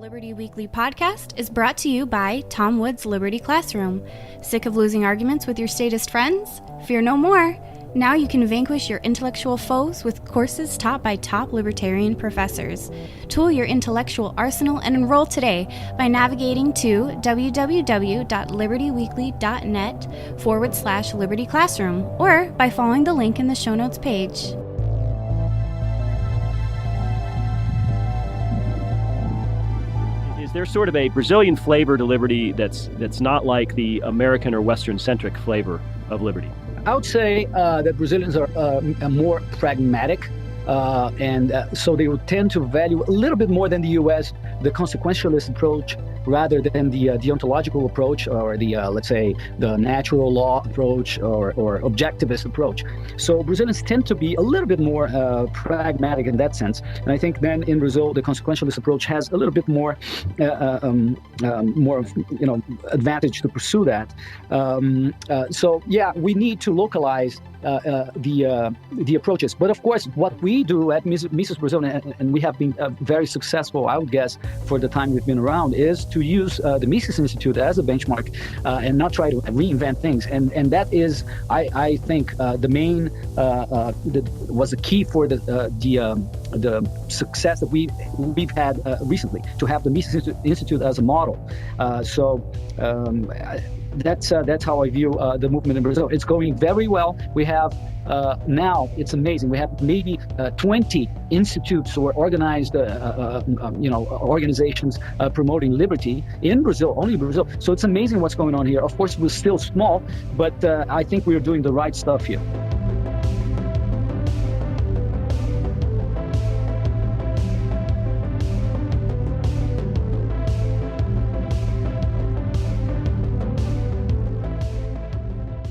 Liberty Weekly Podcast is brought to you by Tom Wood's Liberty Classroom. Sick of losing arguments with your statist friends? Fear no more. Now you can vanquish your intellectual foes with courses taught by top libertarian professors. Tool your intellectual arsenal and enroll today by navigating to www.libertyweekly.net/Liberty Classroom or by following the link in the show notes page. There's sort of a Brazilian flavor to liberty that's not like the American or Western-centric flavor of liberty. I would say that Brazilians are more pragmatic, and so they would tend to value a little bit more than the U.S. the consequentialist approach rather than the deontological approach or the, let's say, the natural law approach or objectivist approach. So Brazilians tend to be a little bit more pragmatic in that sense. And I think then in Brazil, the consequentialist approach has a little bit more advantage to pursue that. So yeah, we need to localize the approaches. But of course, what we do at Mises Brazil, and we have been very successful, I would guess, for the time we've been around, is to use the Mises Institute as a benchmark and not try to reinvent things. And that is, I think, the main was the key for the success that we've had recently, to have the Mises Institute as a model. That's how I view the movement in Brazil. It's going very well. We have now, it's amazing. We have maybe 20 institutes or organized, organizations promoting liberty in Brazil, only Brazil. So it's amazing what's going on here. Of course, we're still small, but I think we're doing the right stuff here.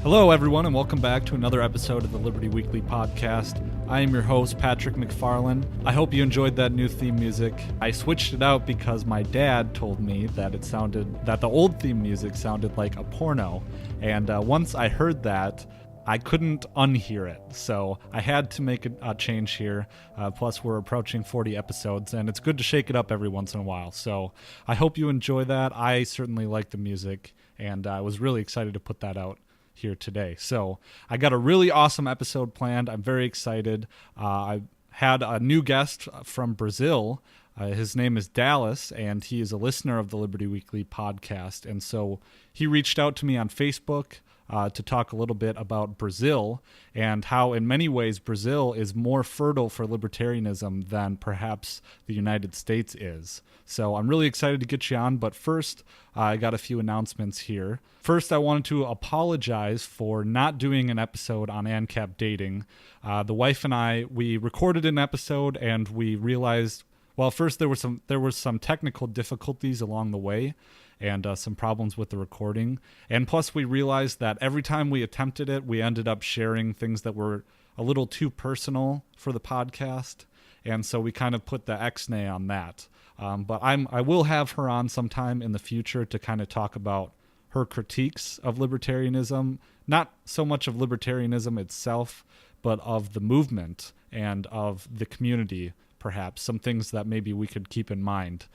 Hello, everyone, and welcome back to another episode of the Liberty Weekly Podcast. I am your host, Patrick McFarland. I hope you enjoyed that new theme music. I switched it out because my dad told me that the old theme music sounded like a porno, and once I heard that, I couldn't unhear it, so I had to make a change here. Plus, we're approaching 40 episodes, and it's good to shake it up every once in a while. So I hope you enjoy that. I certainly like the music, and I was really excited to put that out here today. So I got a really awesome episode planned. I'm very excited. I had a new guest from Brazil. His name is Dallas, and he is a listener of the Liberty Weekly podcast. And so he reached out to me on Facebook to talk a little bit about Brazil and how in many ways Brazil is more fertile for libertarianism than perhaps the United States is. So I'm really excited to get you on, but first I got a few announcements here. First, I wanted to apologize for not doing an episode on Ancap dating. The wife and I, we recorded an episode and we realized, well, first there was some technical difficulties along the way, and some problems with the recording. And plus we realized that every time we attempted it, we ended up sharing things that were a little too personal for the podcast. And so we kind of put the X-nay on that. But I will have her on sometime in the future to kind of talk about her critiques of libertarianism, not so much of libertarianism itself, but of the movement and of the community, perhaps, some things that maybe we could keep in mind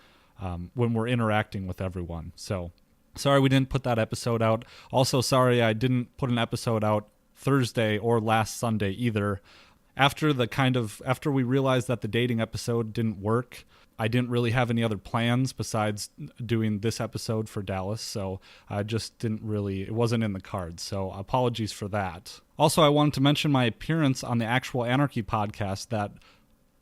when we're interacting with everyone. So sorry we didn't put that episode out. Also sorry I didn't put an episode out Thursday or last Sunday either. After we realized that the dating episode didn't work, I didn't really have any other plans besides doing this episode for Dallas, so I just it wasn't in the cards, so apologies for that. Also, I wanted to mention my appearance on the Actual Anarchy Podcast that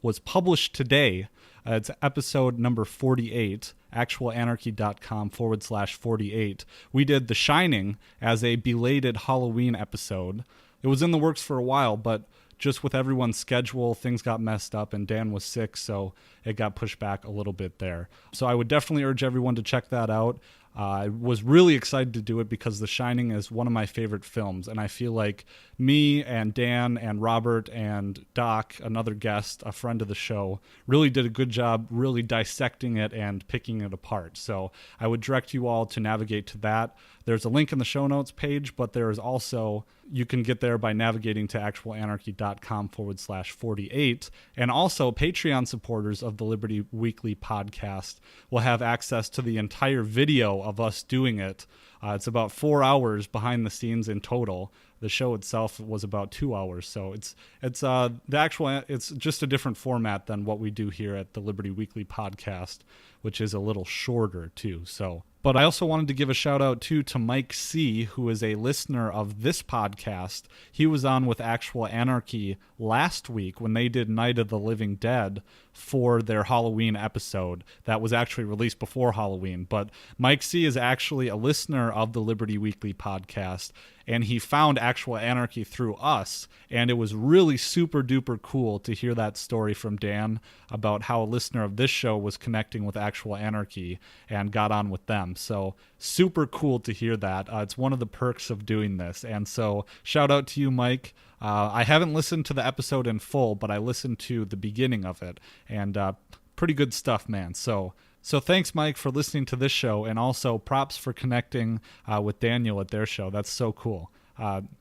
was published today. It's episode number 48, actualanarchy.com/48. We did The Shining as a belated Halloween episode. It was in the works for a while, but just with everyone's schedule, things got messed up and Dan was sick, so it got pushed back a little bit there. So I would definitely urge everyone to check that out. I was really excited to do it because The Shining is one of my favorite films, and I feel like me and Dan and Robert and Doc, another guest, a friend of the show, really did a good job really dissecting it and picking it apart. So I would direct you all to navigate to that. There's a link in the show notes page, but there is also, you can get there by navigating to actualanarchy.com/48. And also, Patreon supporters of the Liberty Weekly podcast will have access to the entire video of us doing it. It's about 4 hours behind the scenes in total. The show itself was about 2 hours, so it's just a different format than what we do here at the Liberty Weekly podcast, which is a little shorter too. But I also wanted to give a shout out too to Mike C., who is a listener of this podcast. He was on with Actual Anarchy last week when they did Night of the Living Dead for their Halloween episode that was actually released before Halloween. But Mike C. is actually a listener of the Liberty Weekly podcast, and he found Actual Anarchy through us, and it was really super duper cool to hear that story from Dan about how a listener of this show was connecting with Actual Anarchy and got on with them. So super cool to hear that. It's one of the perks of doing this, and so shout out to you, Mike. I haven't listened to the episode in full, but I listened to the beginning of it, and pretty good stuff, man. So thanks, Mike, for listening to this show, and also props for connecting with Daniel at their show. That's so cool.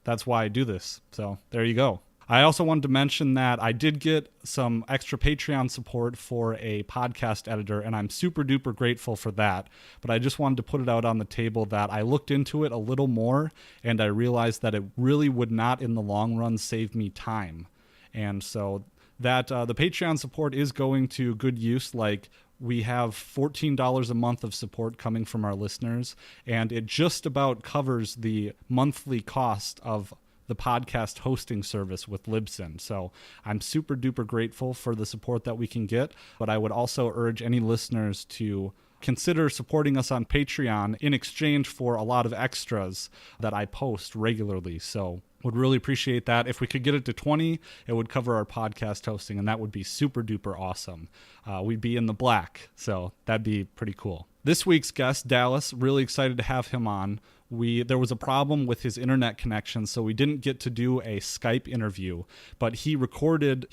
That's why I do this. So there you go. I also wanted to mention that I did get some extra Patreon support for a podcast editor, and I'm super duper grateful for that. But I just wanted to put it out on the table that I looked into it a little more, and I realized that it really would not in the long run save me time. And so that the Patreon support is going to good use. Like, we have $14 a month of support coming from our listeners, and it just about covers the monthly cost of the podcast hosting service with Libsyn. So I'm super duper grateful for the support that we can get, but I would also urge any listeners to consider supporting us on Patreon in exchange for a lot of extras that I post regularly. So would really appreciate that. If we could get it to 20, it would cover our podcast hosting, and that would be super duper awesome. We'd be in the black, so that'd be pretty cool. This week's guest, Dallas, really excited to have him on. There was a problem with his internet connection, so we didn't get to do a Skype interview, but he recorded,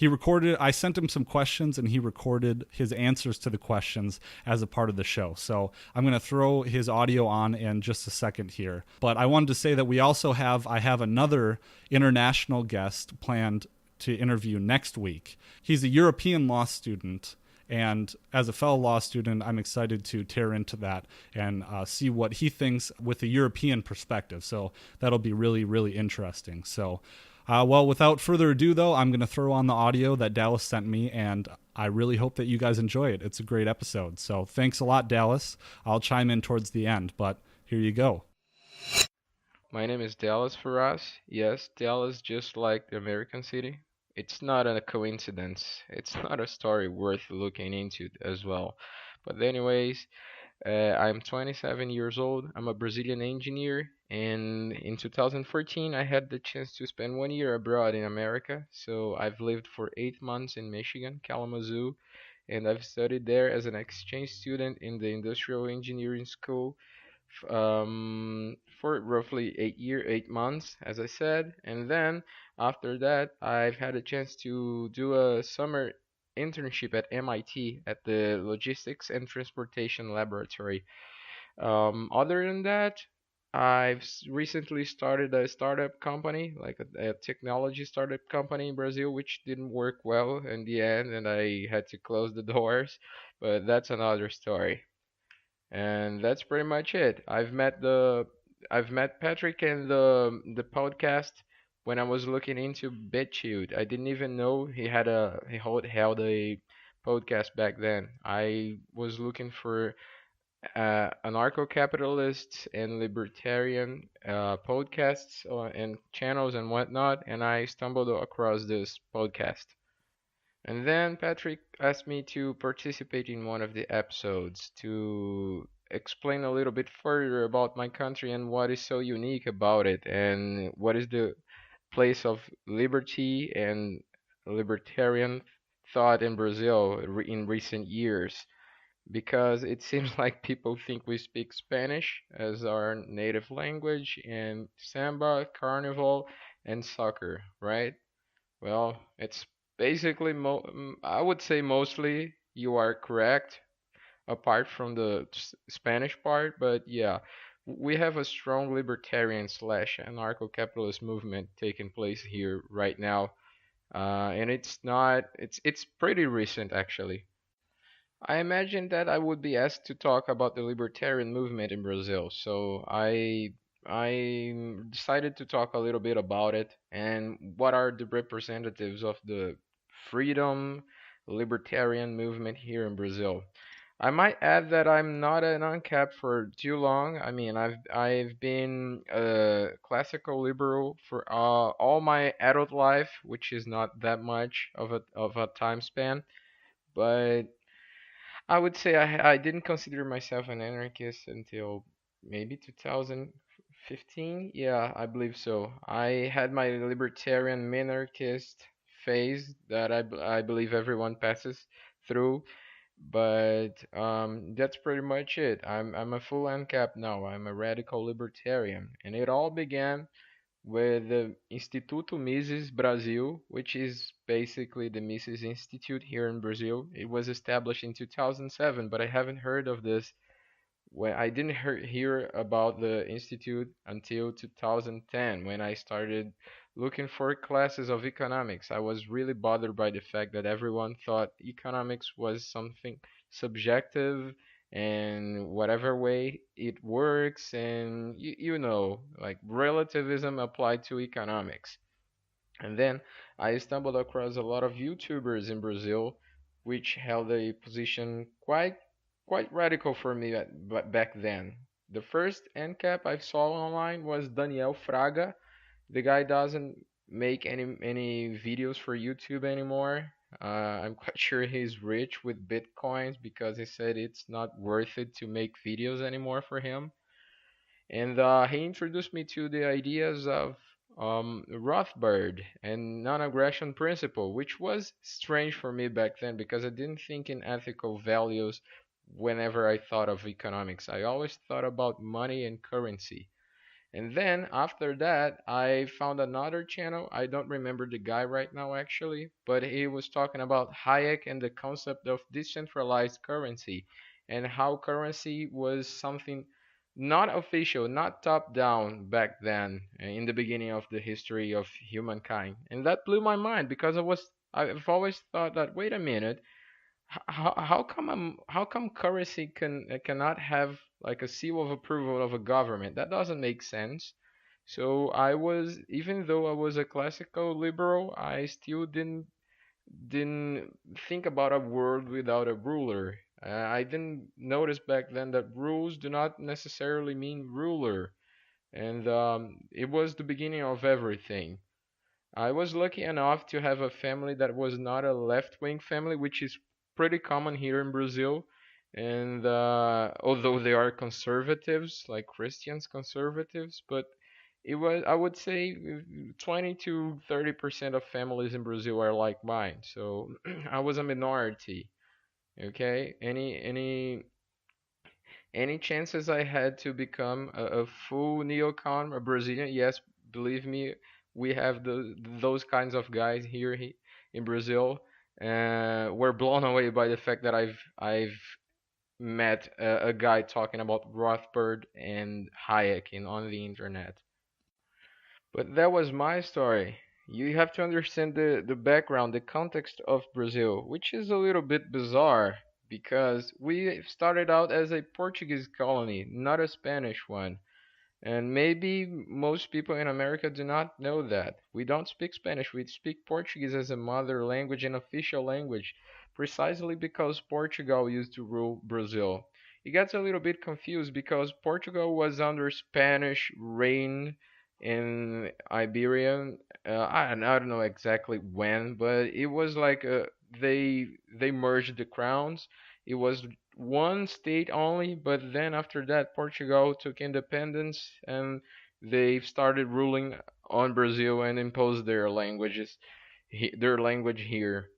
I sent him some questions, and he recorded his answers to the questions as a part of the show. So I'm going to throw his audio on in just a second here. But I wanted to say that I have another international guest planned to interview next week. He's a European law student, and as a fellow law student, I'm excited to tear into that and see what he thinks with a European perspective. So that'll be really, really interesting. So, without further ado, though, I'm going to throw on the audio that Dallas sent me, and I really hope that you guys enjoy it. It's a great episode. So thanks a lot, Dallas. I'll chime in towards the end, but here you go. My name is Dallas Ferraz. Yes, Dallas, just like the American city. It's not a coincidence. It's not a story worth looking into as well. But anyways, I'm 27 years old. I'm a Brazilian engineer, and in 2014 I had the chance to spend 1 year abroad in America. So I've lived for 8 months in Michigan, Kalamazoo, and I've studied there as an exchange student in the industrial engineering school for roughly 8 months, as I said. And then after that, I've had a chance to do a summer internship at MIT at the Logistics and Transportation Laboratory. Other than that, I've recently started a startup company, like a technology startup company in Brazil, which didn't work well in the end, and I had to close the doors. But that's another story. And that's pretty much it. I've met Patrick and the podcast when I was looking into BitChute. I didn't even know he held a podcast back then. I was looking for anarcho-capitalists and libertarian podcasts and channels and whatnot, and I stumbled across this podcast. And then Patrick asked me to participate in one of the episodes to explain a little bit further about my country and what is so unique about it, and what is the place of liberty and libertarian thought in Brazil in recent years. Because it seems like people think we speak Spanish as our native language, and samba, carnival, and soccer, right? Well, it's basically, I would say mostly you are correct, apart from the Spanish part, but yeah, we have a strong libertarian slash anarcho-capitalist movement taking place here right now, and it's pretty recent actually. I imagine that I would be asked to talk about the libertarian movement in Brazil, so I decided to talk a little bit about it and what are the representatives of the freedom libertarian movement here in Brazil. I might add that I'm not an Ancap for too long. I mean, I've been a classical liberal for all my adult life, which is not that much of a time span. But I would say I didn't consider myself an anarchist until maybe 2015. Yeah, I believe so. I had my libertarian minarchist phase that I believe everyone passes through, but that's pretty much it. I'm a full ANCAP now. I'm a radical libertarian, and it all began with the Instituto Mises Brasil, which is basically the Mises Institute here in Brazil. It was established in 2007, but I haven't heard of this. When I didn't hear about the institute until 2010 when I started looking for classes of economics. I was really bothered by the fact that everyone thought economics was something subjective and whatever way it works, and you know, like relativism applied to economics. And then I stumbled across a lot of YouTubers in Brazil which held a position quite radical for me back then. The first NCAP I saw online was Daniel Fraga. The guy doesn't make any videos for YouTube anymore. I'm quite sure he's rich with bitcoins because he said it's not worth it to make videos anymore for him. And he introduced me to the ideas of Rothbard and non-aggression principle, which was strange for me back then because I didn't think in ethical values whenever I thought of economics. I always thought about money and currency. And then after that, I found another channel. I don't remember the guy right now actually, but he was talking about Hayek and the concept of decentralized currency and how currency was something not official, not top down back then in the beginning of the history of humankind. And that blew my mind because I've always thought that wait a minute, how come currency cannot have like a seal of approval of a government? That doesn't make sense. So I was, even though I was a classical liberal, I still didn't think about a world without a ruler. I didn't notice back then that rules do not necessarily mean ruler, and it was the beginning of everything. I was lucky enough to have a family that was not a left-wing family, which is pretty common here in Brazil. And although they are conservatives, like Christians conservatives, but it was, I would say, 20 to 30% of families in Brazil are like mine. So I was a minority. Okay, any chances I had to become a full neocon, a Brazilian? Yes, believe me, we have those kinds of guys here in Brazil. We're blown away by the fact that I've met a guy talking about Rothbard and Hayek on the internet. But that was my story. You have to understand the background, the context of Brazil, which is a little bit bizarre because we started out as a Portuguese colony, not a Spanish one. And maybe most people in America do not know that. We don't speak Spanish, we speak Portuguese as a mother language and official language, precisely because Portugal used to rule Brazil. It gets a little bit confused because Portugal was under Spanish reign in Iberia. I don't know exactly when, but it was like they merged the crowns. It was one state only, but then after that, Portugal took independence and they started ruling on Brazil and imposed their language here.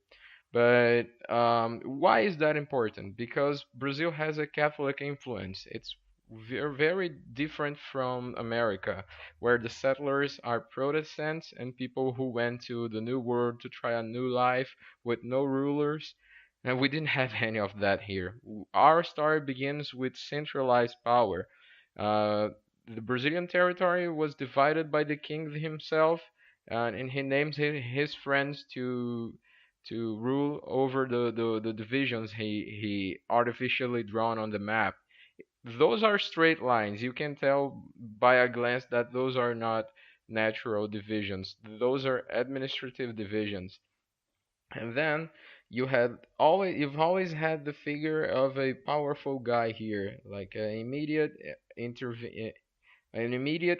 But why is that important? Because Brazil has a Catholic influence. It's very different from America, where the settlers are Protestants and people who went to the New World to try a new life with no rulers. And we didn't have any of that here. Our story begins with centralized power. The Brazilian territory was divided by the king himself, and he named his friends to rule over the divisions he artificially drawn on the map. Those are straight lines. You can tell by a glance that those are not natural divisions. Those are administrative divisions. And then you've always had the figure of a powerful guy here, like an immediate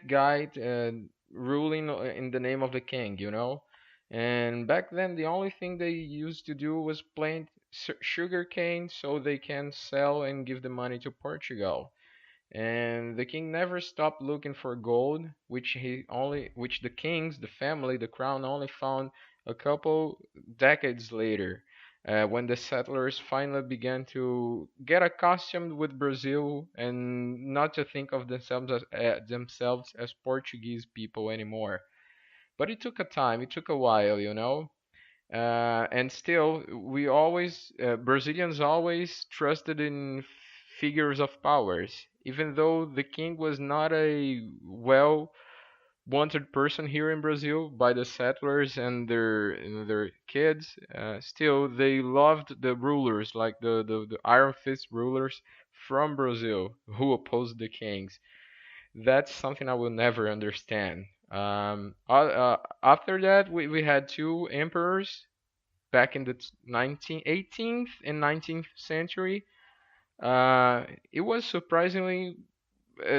guy ruling in the name of the king, you know. And back then, the only thing they used to do was plant sugar cane so they can sell and give the money to Portugal. And the king never stopped looking for gold, which the kings, the family, the crown only found a couple decades later, when the settlers finally began to get accustomed with Brazil and not to think of themselves as Portuguese people anymore. But it took a time, it took a while, you know. And still, Brazilians always trusted in figures of powers, even though the king was not a well wanted person here in Brazil by the settlers and their kids. Still, they loved the rulers, like the Iron Fist rulers from Brazil who opposed the kings. That's something I will never understand. After that, we had two emperors back in the 18th and 19th century. It was surprisingly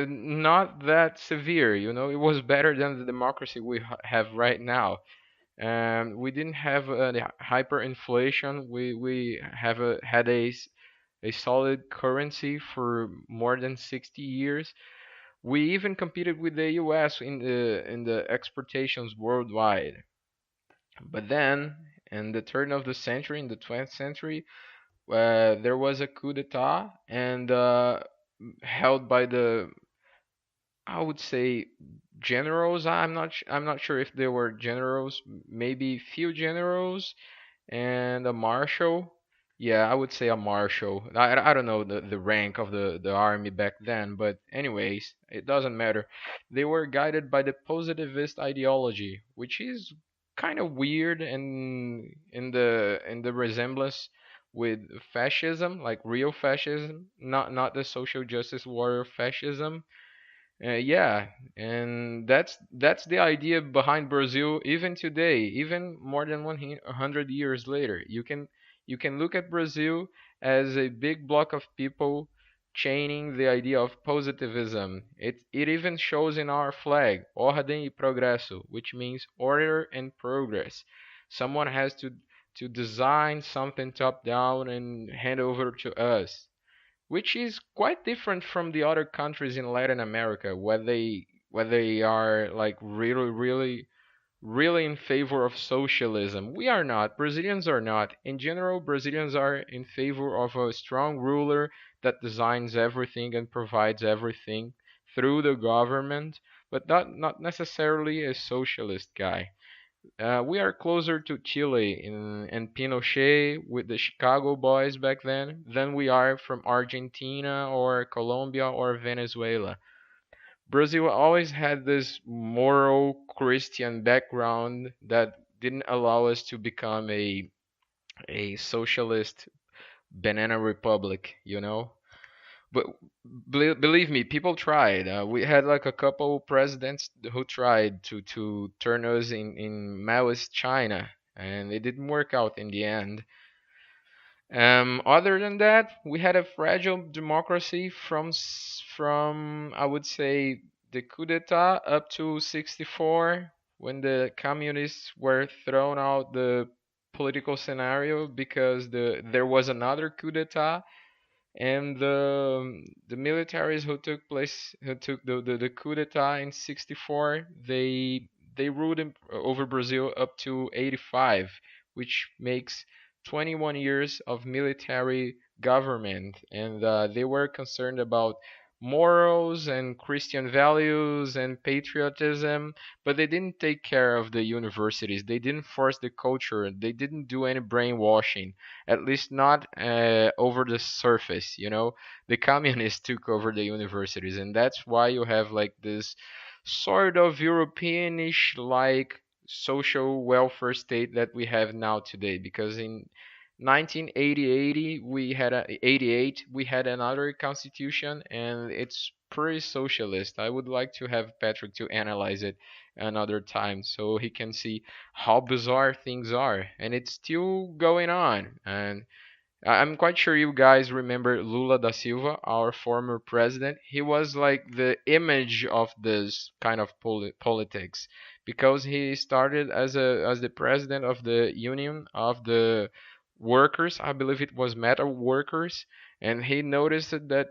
not that severe, you know. It was better than the democracy we have right now. We didn't have hyperinflation. We had a solid currency for more than 60 years. We even competed with the U.S. in the exportations worldwide. But then, in the turn of the century, in the 20th century, there was a coup d'état and held by the, I would say, generals. I'm not sure if they were generals, maybe few generals and a marshal. Yeah, I would say a marshal. I don't know the rank of the army back then, but anyways, it doesn't matter. They were guided by the positivist ideology, which is kind of weird and in the resemblance with fascism, like real fascism, not the social justice warrior fascism. Yeah, and that's the idea behind Brazil even today, even more than 100 years later. You can look at Brazil as a big block of people chaining the idea of positivism. It even shows in our flag, Ordem e Progresso, which means order and progress. Someone has to design something top down and hand over to us, which is quite different from the other countries in Latin America where they are like really in favor of socialism. We are not. Brazilians are not. In general, Brazilians are in favor of a strong ruler that designs everything and provides everything through the government, but not necessarily a socialist guy. We are closer to Chile and Pinochet with the Chicago Boys back then than we are from Argentina or Colombia or Venezuela. Brazil always had this moral Christian background that didn't allow us to become a socialist banana republic, you know? But believe me, people tried. We had like a couple presidents who tried to turn us in Maoist China, and it didn't work out in the end. Other than that, we had a fragile democracy from I would say the coup d'état up to 64, when the communists were thrown out the political scenario because there was another coup d'état, and the militaries who took the coup d'état in 64, they ruled over Brazil up to 85, which makes 21 years of military government, and they were concerned about morals and Christian values and patriotism, but they didn't take care of the universities. They didn't force the culture. They didn't do any brainwashing, at least not over the surface. The communists took over the universities, and that's why you have like this sort of Europeanish like social welfare state that we have now today. Because in 1988 we had another constitution, and it's pretty socialist. I would like to have Patrick to analyze it another time so he can see how bizarre things are, and it's still going on. And I'm quite sure you guys remember Lula da Silva, our former president. He was like the image of this kind of politics, because he started as the president of the Union of the Workers, I believe it was metal workers, and he noticed that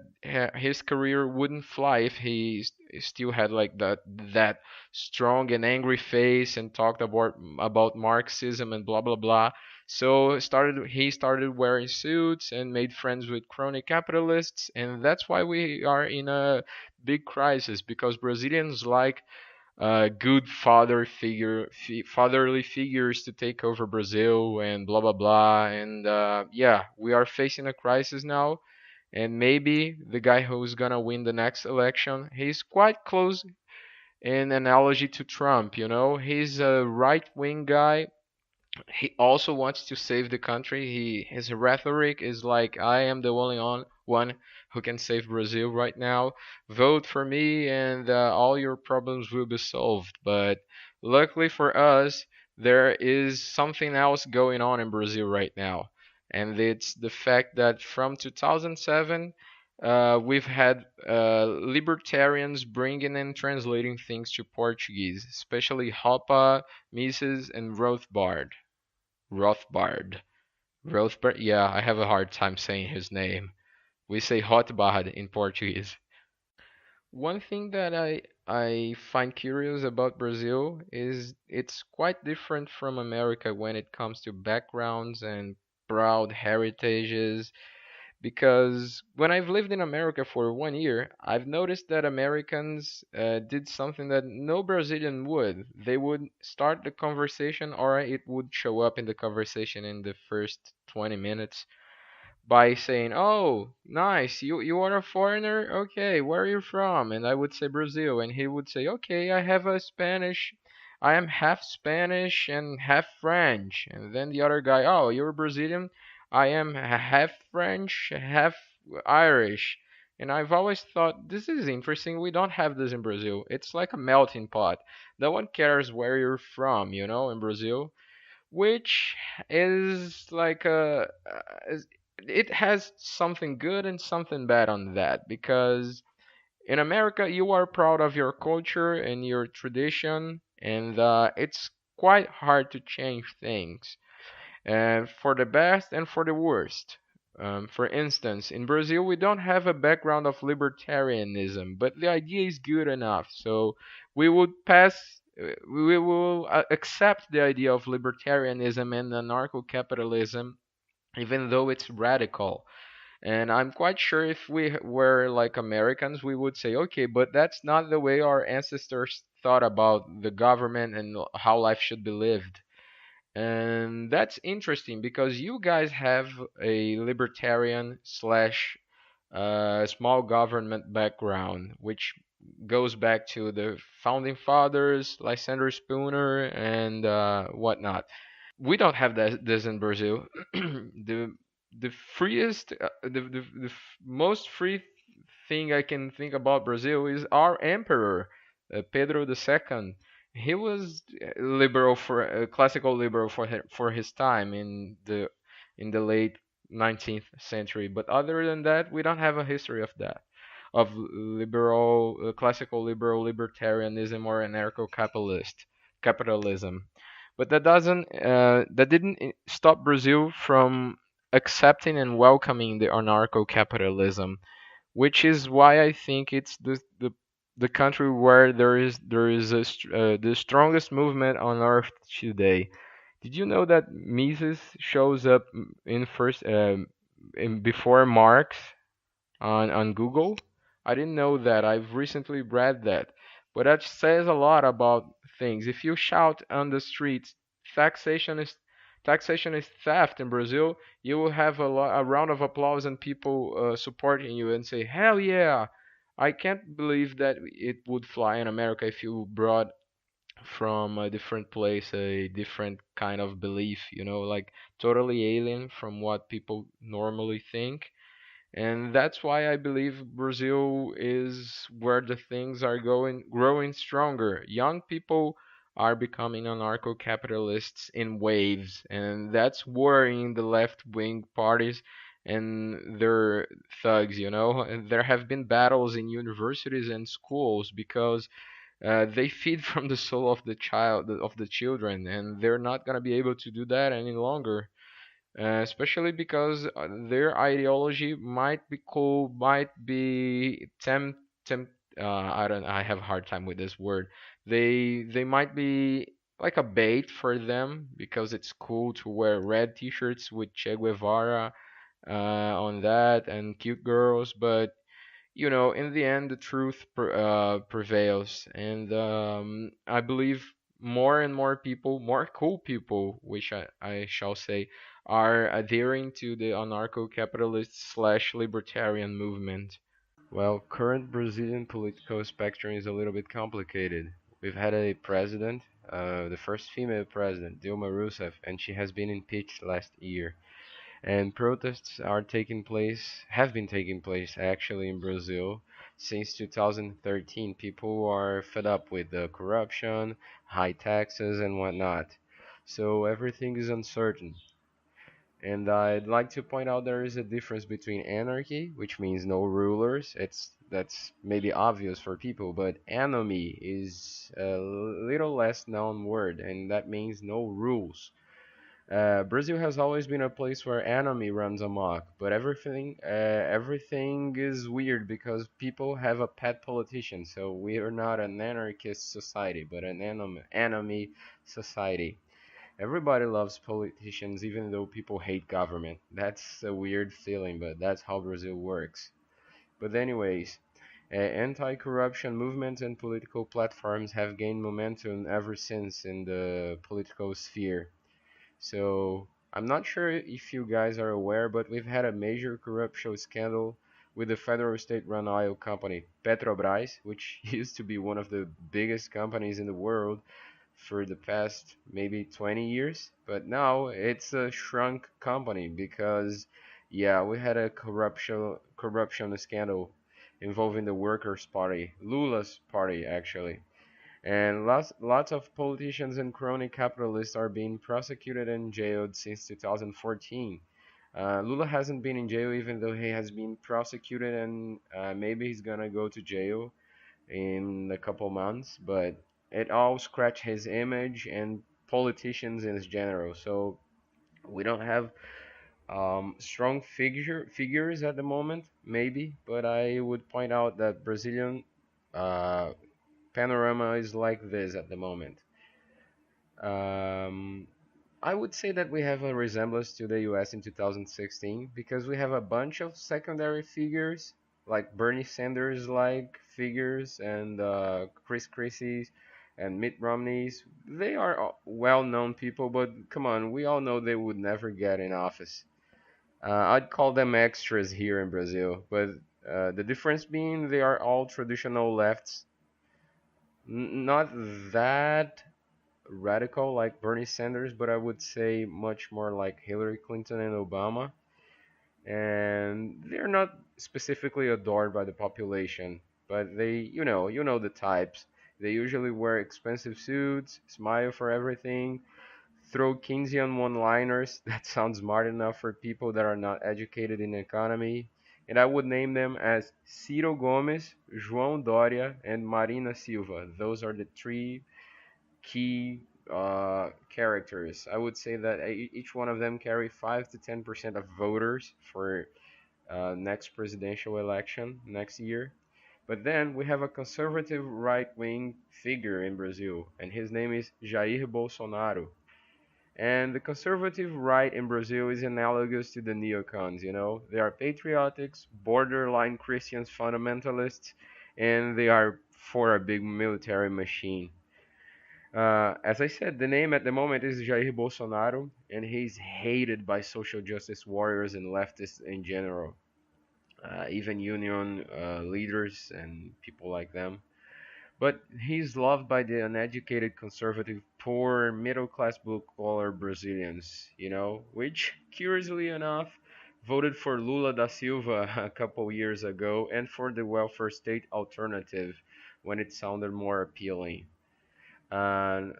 his career wouldn't fly if he still had like that strong and angry face and talked about Marxism and blah blah blah. So he started wearing suits and made friends with crony capitalists, and that's why we are in a big crisis, because Brazilians like good fatherly figures to take over Brazil and blah blah blah. And yeah, we are facing a crisis now, and maybe the guy who's gonna win the next election, he's quite close in analogy to Trump. He's a right wing guy. He also wants to save the country. His rhetoric is like, I am the only one who can save Brazil right now. Vote for me, and all your problems will be solved. But luckily for us, there is something else going on in Brazil right now, and it's the fact that from 2007. We've had libertarians bringing and translating things to Portuguese, especially Hoppe, Mises, and Rothbard. Rothbard, yeah, I have a hard time saying his name. We say Hotbard in Portuguese. One thing that I find curious about Brazil is it's quite different from America when it comes to backgrounds and proud heritages. Because when I've lived in America for 1 year, I've noticed that Americans did something that no Brazilian would. They would start the conversation, or it would show up in the conversation in the first 20 minutes by saying, "Oh, nice, you are a foreigner? Okay, where are you from?" And I would say Brazil, and he would say, "Okay, I am half Spanish and half French." And then the other guy, "Oh, you're Brazilian? I am half French, half Irish." And I've always thought, this is interesting. We don't have this in Brazil. It's like a melting pot. No one cares where you're from, in Brazil, which is like it has something good and something bad on that, because in America you are proud of your culture and your tradition, and it's quite hard to change things, and for the best and for the worst. For instance, in Brazil, we don't have a background of libertarianism, but the idea is good enough. So we will accept the idea of libertarianism and anarcho-capitalism, even though it's radical. And I'm quite sure if we were like Americans, we would say, okay, but that's not the way our ancestors thought about the government and how life should be lived. And that's interesting because you guys have a libertarian slash small government background, which goes back to the founding fathers, Lysander Spooner, and whatnot. We don't have this in Brazil. The freest, most free thing I can think about Brazil is our emperor, Pedro II. He was liberal for classical liberal for his time in the late 19th century. But other than that, we don't have a history of that, of liberal, classical liberal libertarianism or anarcho-capitalist capitalism. But that didn't stop Brazil from accepting and welcoming the anarcho-capitalism, which is why I think it's the country where there is the strongest movement on earth today. Did you know that Mises shows up in first in before Marx on Google? I didn't know that. I've recently read that. But that says a lot about things. If you shout on the streets, taxation is taxation is theft in Brazil, you will have a round of applause and people supporting you and say, "Hell yeah!" I can't believe that it would fly in America if you brought from a different place, a different kind of belief, like totally alien from what people normally think. And that's why I believe Brazil is where the things are growing stronger. Young people are becoming anarcho-capitalists in waves, and that's worrying the left-wing parties and their thugs. And there have been battles in universities and schools because they feed from the soul of the children, and they're not gonna be able to do that any longer. Especially because their ideology might be cool, might be I have a hard time with this word. They might be like a bait for them because it's cool to wear red t-shirts with Che Guevara on that and cute girls, but in the end, the truth prevails, and I believe more and more people, more cool people, which I shall say, are adhering to the anarcho-capitalist slash libertarian movement. Well, current Brazilian political spectrum is a little bit complicated. We've had a president, the first female president, Dilma Rousseff, and she has been impeached last year. And protests have been taking place actually in Brazil since 2013. People are fed up with the corruption, high taxes, and whatnot. So everything is uncertain. And I'd like to point out there is a difference between anarchy, which means no rulers. That's maybe obvious for people, but anomie is a little less known word, and that means no rules. Brazil has always been a place where anarchy runs amok, but everything is weird because people have a pet politician. So we are not an anarchist society, but an enemy society. Everybody loves politicians, even though people hate government. That's a weird feeling, but that's how Brazil works. But anyways, anti-corruption movements and political platforms have gained momentum ever since in the political sphere. So I'm not sure if you guys are aware, but we've had a major corruption scandal with the federal state-run oil company Petrobras, which used to be one of the biggest companies in the world for the past maybe 20 years, but now it's a shrunk company because yeah, we had a corruption scandal involving the Workers' Party, Lula's party actually. And lots of politicians and crony capitalists are being prosecuted and jailed since 2014. Lula hasn't been in jail even though he has been prosecuted, and maybe he's gonna go to jail in a couple months, but it all scratched his image and politicians in general. So we don't have strong figures at the moment, maybe, but I would point out that Brazilian uh, panorama is like this at the moment. Um, I would say that we have a resemblance to the US in 2016 because we have a bunch of secondary figures like Bernie Sanders like figures and Chris Christie's and Mitt Romney's. They are well known people, but come on, we all know they would never get in office. I'd call them extras here in Brazil, but the difference being they are all traditional lefts, not that radical like Bernie Sanders, but I would say much more like Hillary Clinton and Obama. And they're not specifically adored by the population, but you know the types. They usually wear expensive suits, smile for everything, throw Keynesian one-liners that sound smart enough for people that are not educated in economy. And I would name them as Ciro Gomes, João Doria, and Marina Silva. Those are the three key characters. I would say that each one of them carry 5 to 10% of voters for next presidential election next year. But then we have a conservative right wing figure in Brazil, and his name is Jair Bolsonaro. And the conservative right in Brazil is analogous to the neocons, They are patriotics, borderline Christian fundamentalists, and they are for a big military machine. As I said, the name at the moment is Jair Bolsonaro, and he's hated by social justice warriors and leftists in general, even union leaders and people like them. But he's loved by the uneducated, conservative, poor, middle class, blue collar Brazilians, which, curiously enough, voted for Lula da Silva a couple years ago and for the welfare state alternative when it sounded more appealing. And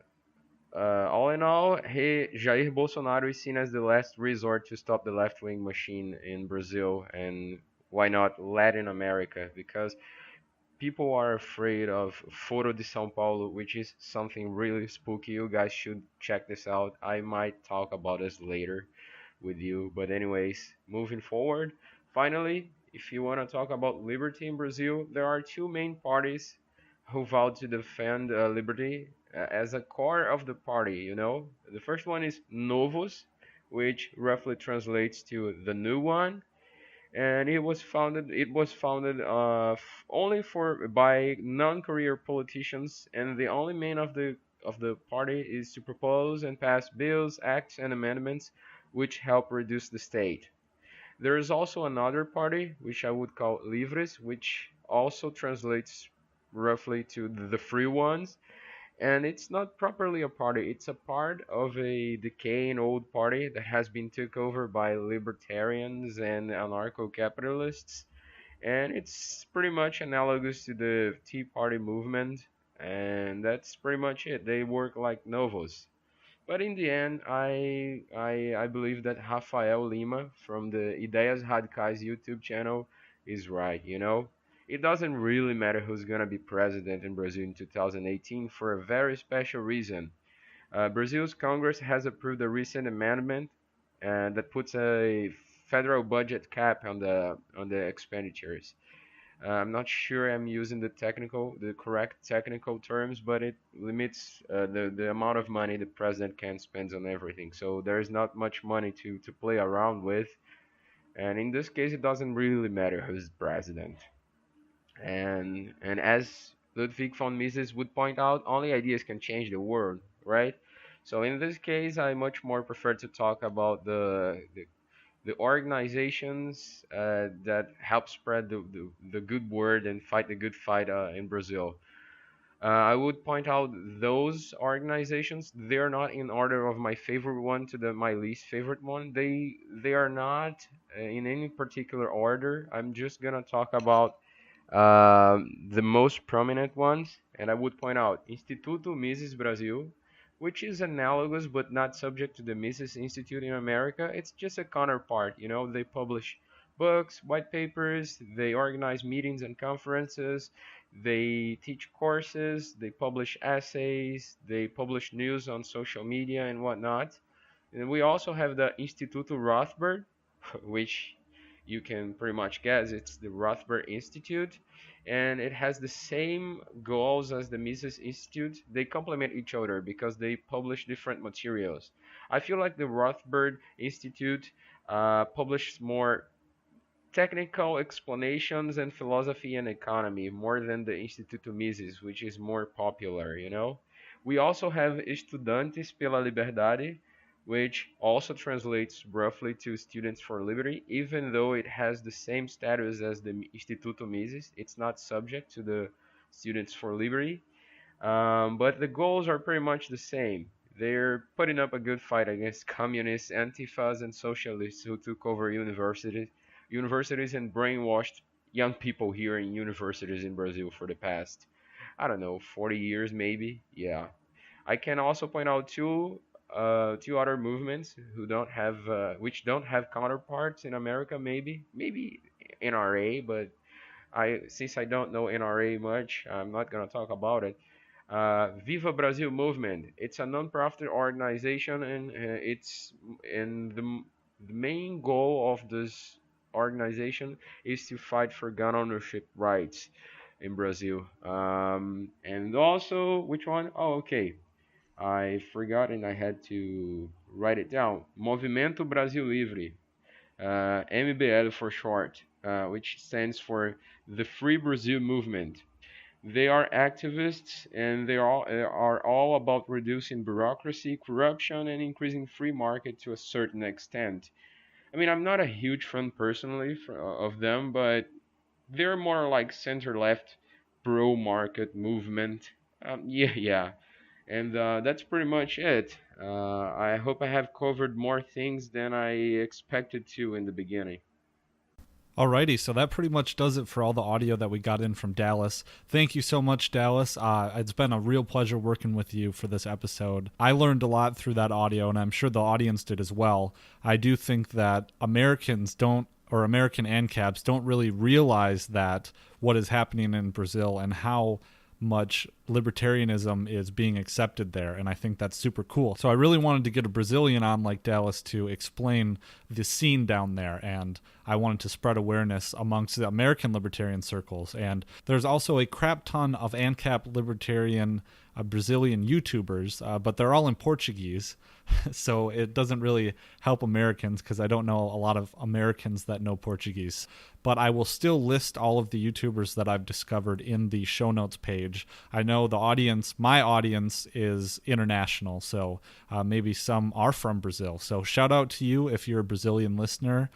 all in all, Jair Bolsonaro is seen as the last resort to stop the left wing machine in Brazil and why not Latin America? Because people are afraid of Foro de São Paulo, which is something really spooky. You guys should check this out. I might talk about this later with you. But anyways, moving forward. Finally, if you want to talk about liberty in Brazil, there are two main parties who vowed to defend liberty as a core of the party. The first one is Novos, which roughly translates to the new one, and it was founded only for by non-career politicians, and the only main of the party is to propose and pass bills, acts, and amendments which help reduce the state. There is also another party which I would call Livres, which also translates roughly to the free ones, and it's not properly a party. It's a part of a decaying old party that has been took over by libertarians and anarcho-capitalists, and it's pretty much analogous to the Tea Party movement, and that's pretty much it. They work like novos. But in the end, I believe that Rafael Lima from the Ideias Radicais YouTube channel is right. It doesn't really matter who's gonna be president in Brazil in 2018 for a very special reason. Brazil's Congress has approved a recent amendment that puts a federal budget cap on the expenditures. I'm not sure I'm using the correct technical terms, but it limits the amount of money the president can spend on everything. So there is not much money to play around with, and in this case, it doesn't really matter who's president. And as Ludwig von Mises would point out, only ideas can change the world, right? So in this case, I much more prefer to talk about the organizations that help spread the good word and fight the good fight in Brazil. I would point out those organizations. They're not in order of my favorite one to my least favorite one. They are not in any particular order. I'm just gonna talk about the most prominent ones, and I would point out Instituto Mises Brasil, which is analogous but not subject to the Mises Institute in America. It's just a counterpart. They publish books, white papers, they organize meetings and conferences, they teach courses, they publish essays, they publish news on social media and whatnot. And we also have the Instituto Rothbard, which you can pretty much guess it's the Rothbard Institute, and it has the same goals as the Mises Institute. They complement each other because they publish different materials. I feel like the Rothbard Institute publishes more technical explanations and philosophy and economy more than the Instituto Mises, which is more popular. We also have Estudantes pela Liberdade, which also translates roughly to Students for Liberty, even though it has the same status as the Instituto Mises. It's not subject to the Students for Liberty, but the goals are pretty much the same. They're putting up a good fight against communists, antifas, and socialists who took over universities and brainwashed young people here in universities in Brazil for the past, I don't know, 40 years maybe. Yeah. I can also point out two other movements which don't have counterparts in America. Maybe NRA, but since I don't know NRA much, I'm not gonna talk about it. Viva Brazil movement. It's a non-profit organization, and the main goal of this organization is to fight for gun ownership rights in Brazil. And also, which one? Oh, okay. I forgot and I had to write it down. Movimento Brasil Livre, MBL for short, which stands for the Free Brazil Movement. They are activists, and they are all about reducing bureaucracy, corruption, and increasing free market to a certain extent. I mean, I'm not a huge fan personally of them, but they're more like center-left, pro-market movement. Yeah. And that's pretty much it. I hope I have covered more things than I expected to in the beginning. Alrighty, so that pretty much does it for all the audio that we got in from Dallas. Thank you so much, Dallas. It's been a real pleasure working with you for this episode. I learned a lot through that audio, and I'm sure the audience did as well. I do think that Americans don't, or American Ancaps don't really realize that what is happening in Brazil and how much libertarianism is being accepted there, and I think that's super cool. So I really wanted to get a Brazilian on like Dallas to explain the scene down there, and I wanted to spread awareness amongst the American libertarian circles. And there's also a crap ton of Ancap libertarian Brazilian YouTubers, but they're all in Portuguese, so it doesn't really help Americans because I don't know a lot of Americans that know Portuguese. But I will still list all of the YouTubers that I've discovered in the show notes page. I know the audience, my audience, is international, so maybe some are from Brazil. So shout out to you if you're a Brazilian listener.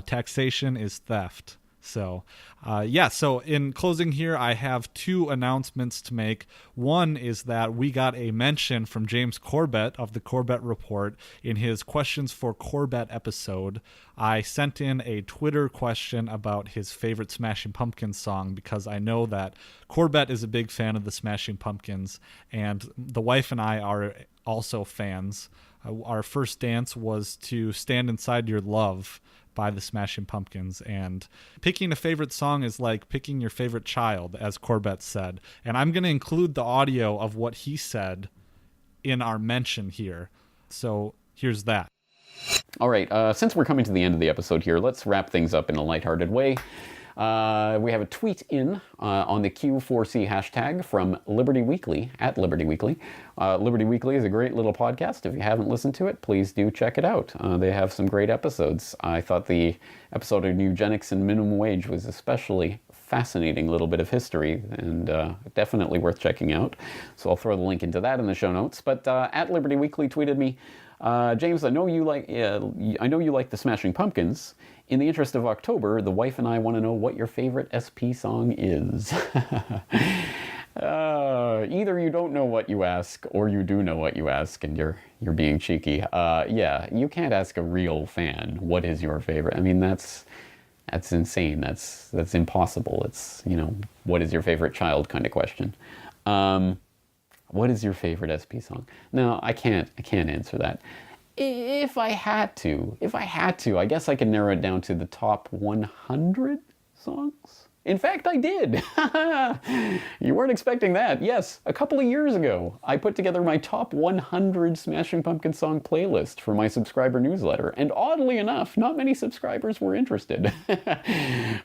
Taxation is theft. So, so in closing here, I have two announcements to make. One is that we got a mention from James Corbett of the Corbett Report in his Questions for Corbett episode. I sent in a Twitter question about his favorite Smashing Pumpkins song because I know that Corbett is a big fan of the Smashing Pumpkins, and the wife and I are also fans. Our first dance was to Stand Inside Your Love by the Smashing Pumpkins, and picking a favorite song is like picking your favorite child, as Corbett said. And I'm going to include the audio of what he said in our mention here. So here's that. All right, since we're coming to the end of the episode here, let's wrap things up in a lighthearted way. We have a tweet in on the Q4C hashtag from Liberty Weekly, at Liberty Weekly. Liberty Weekly is a great little podcast. If you haven't listened to it, please do check it out. They have some great episodes. I thought the episode on eugenics and minimum wage was especially fascinating little bit of history, and definitely worth checking out. So I'll throw the link into that in the show notes. But at Liberty Weekly tweeted me, James, I know you like the Smashing Pumpkins. In the interest of October, the wife and I want to know what your favorite SP song is. Either you don't know what you ask, or you do know what you ask, and you're being cheeky. Yeah, you can't ask a real fan what is your favorite. I mean, that's insane. That's impossible. It's, what is your favorite child kind of question. What is your favorite SP song? No, I can't answer that. If I had to, I guess I could narrow it down to the top 100 songs. In fact, I did. You weren't expecting that. Yes, a couple of years ago, I put together my top 100 Smashing Pumpkins song playlist for my subscriber newsletter, and oddly enough, not many subscribers were interested.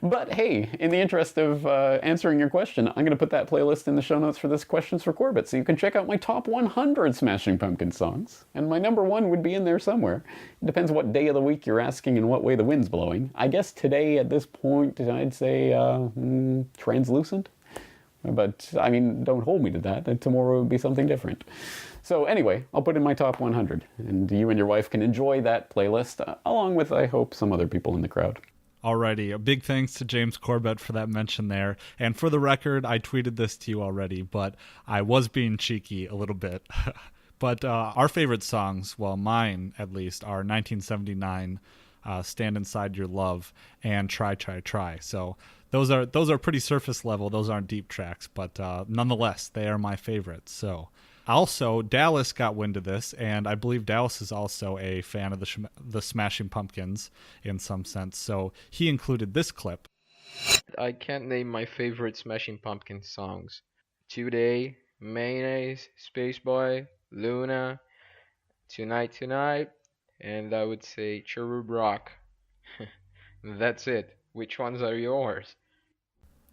But hey, in the interest of answering your question, I'm going to put that playlist in the show notes for this Questions for Corbett, so you can check out my top 100 Smashing Pumpkins songs, and my number one would be in there somewhere. It depends what day of the week you're asking and what way the wind's blowing. I guess today, at this point, I'd say Translucent. But, I mean, don't hold me to that. And tomorrow would be something different. So anyway, I'll put in my top 100. And you and your wife can enjoy that playlist, along with, I hope, some other people in the crowd. Alrighty, a big thanks to James Corbett for that mention there. And for the record, I tweeted this to you already, but I was being cheeky a little bit. But our favorite songs, well, mine at least, are 1979, Stand Inside Your Love, and Try, Try, Try. So those are pretty surface level. Those aren't deep tracks, but nonetheless, they are my favorites. So also, Dallas got wind of this, and I believe Dallas is also a fan of the Smashing Pumpkins in some sense. So he included this clip. I can't name my favorite Smashing Pumpkins songs. Today, Mayonnaise, Spaceboy, Luna, Tonight, and I would say Cherub Rock. That's it. Which ones are yours?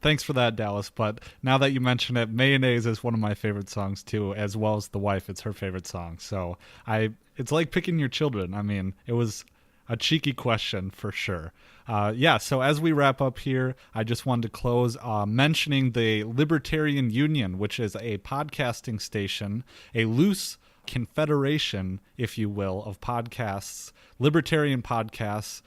Thanks for that, Dallas. But now that you mention it, Mayonnaise is one of my favorite songs too, as well as The Wife. It's her favorite song. So it's like picking your children. I mean, it was a cheeky question for sure. So as we wrap up here, I just wanted to close mentioning the Libertarian Union, which is a podcasting station, a loose confederation, if you will, of podcasts, libertarian podcasts,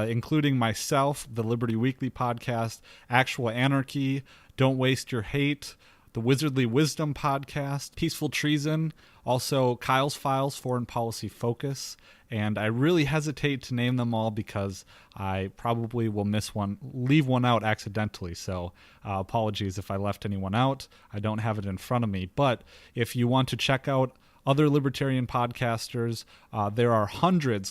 including myself, the Liberty Weekly podcast, Actual Anarchy, Don't Waste Your Hate, the Wizardly Wisdom podcast, Peaceful Treason, also Kyle's Files, Foreign Policy Focus, and I really hesitate to name them all because I probably will leave one out accidentally, so apologies if I left anyone out. I don't have it in front of me, but if you want to check out other libertarian podcasters, there are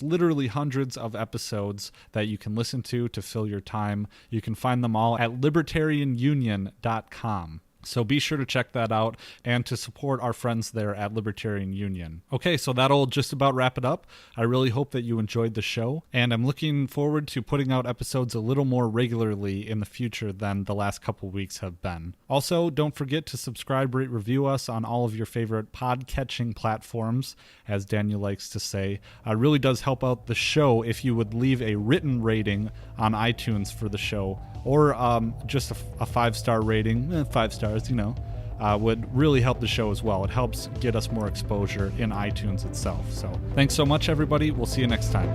literally hundreds of episodes that you can listen to fill your time. You can find them all at libertarianunion.com. So be sure to check that out and to support our friends there at Libertarian Union. Okay, so that'll just about wrap it up. I really hope that you enjoyed the show, and I'm looking forward to putting out episodes a little more regularly in the future than the last couple weeks have been. Also, don't forget to subscribe, rate, review us on all of your favorite pod-catching platforms, as Daniel likes to say. It really does help out the show if you would leave a written rating on iTunes for the show, or just a 5-star rating, 5 stars, would really help the show as well. It helps get us more exposure in iTunes itself. So thanks so much, everybody. We'll see you next time.